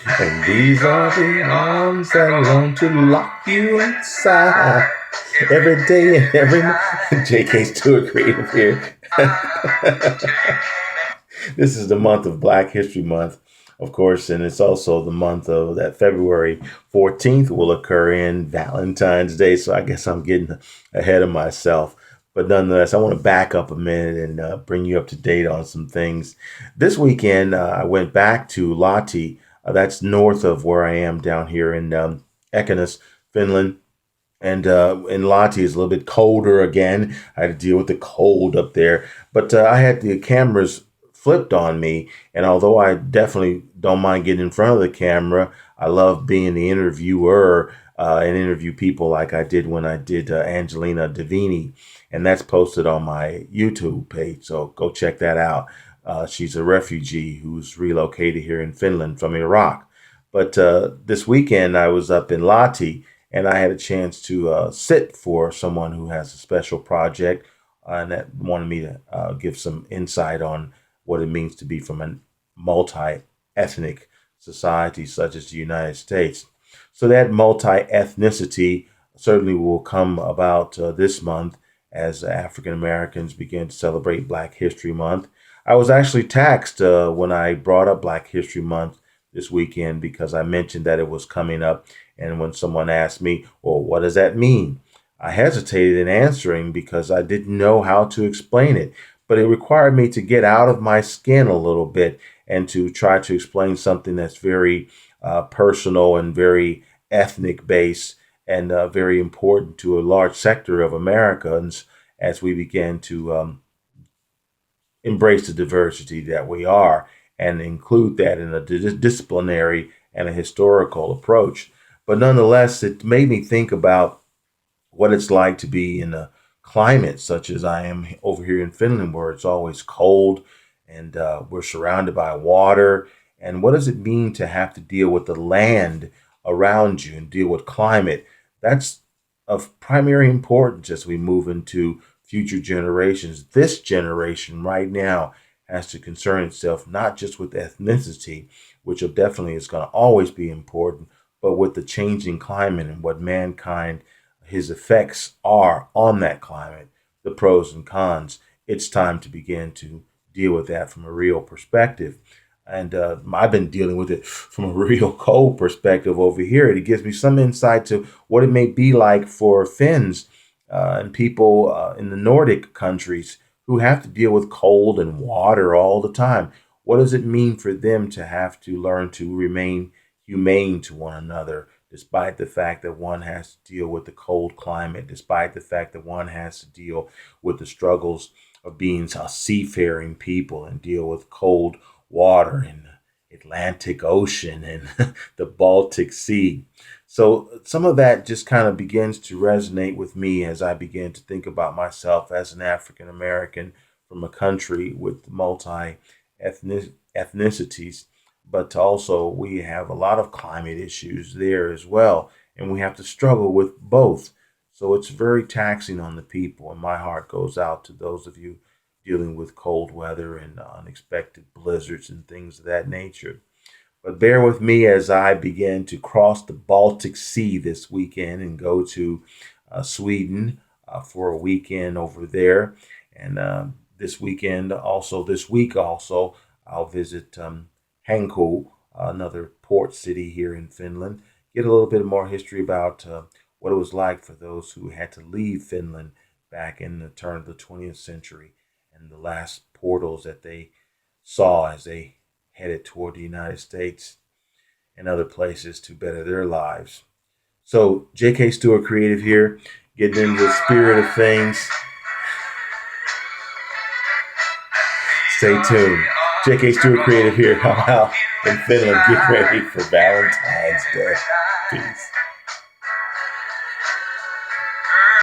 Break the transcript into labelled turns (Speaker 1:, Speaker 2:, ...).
Speaker 1: And these are the arms that long to lock you inside. Every day and every night. JK Stewart Creative here. This is the month of Black History Month, of course, and it's also the month of that February 14th will occur in Valentine's Day. So I guess I'm getting ahead of myself. But nonetheless, I want to back up a minute and bring you up to date on some things. This weekend, I went back to Lahti. That's north of where I am down here in Ekenäs, Finland. And Lahti is a little bit colder again. I had to deal with the cold up there. But I had the cameras flipped on me. And although I definitely don't mind getting in front of the camera, I love being the interviewer and interview people like I did when I did Angelina Davini. And that's posted on my YouTube page. So go check that out. She's a refugee who's relocated here in Finland from Iraq. But this weekend I was up in Lahti and I had a chance to sit for someone who has a special project and that wanted me to give some insight on what it means to be from a multi-ethnic society such as the United States. So that multi-ethnicity certainly will come about this month as African Americans begin to celebrate Black History Month. I was actually taxed when I brought up Black History Month this weekend because I mentioned that it was coming up. And when someone asked me, well, what does that mean? I hesitated in answering because I didn't know how to explain it. But it required me to get out of my skin a little bit and to try to explain something that's very personal and very ethnic based and very important to a large sector of Americans as we begin to embrace the diversity that we are and include that in a disciplinary and a historical approach. But nonetheless, it made me think about what it's like to be in a climate such as I am over here in Finland, where it's always cold and we're surrounded by water. And what does it mean to have to deal with the land around you and deal with climate? That's of primary importance as we move into future generations. This generation right now has to concern itself not just with ethnicity, which definitely is going to always be important, but with the changing climate and what mankind, his effects are on that climate, the pros and cons. It's time to begin to deal with that from a real perspective. And I've been dealing with it from a real cold perspective over here. It gives me some insight to what it may be like for Finns and people in the Nordic countries who have to deal with cold and water all the time. What does it mean for them to have to learn to remain humane to one another, despite the fact that one has to deal with the cold climate, despite the fact that one has to deal with the struggles of being a seafaring people and deal with cold water in the Atlantic Ocean and the Baltic Sea. So some of that just kind of begins to resonate with me as I begin to think about myself as an African American from a country with multi ethnicities. But also, we have a lot of climate issues there as well, and we have to struggle with both. So it's very taxing on the people, and my heart goes out to those of you dealing with cold weather and unexpected blizzards and things of that nature. But bear with me as I begin to cross the Baltic Sea this weekend and go to Sweden for a weekend over there. And this week also, I'll visit Hanko, another port city here in Finland. Get a little bit more history about what it was like for those who had to leave Finland back in the turn of the 20th century and the last portals that they saw as they headed toward the United States and other places to better their lives. So, J.K. Stewart Creative here, getting into the spirit of things. Stay tuned. J.K. Stewart Creative here. I'm out in Finland. Get ready for Valentine's Day. Peace.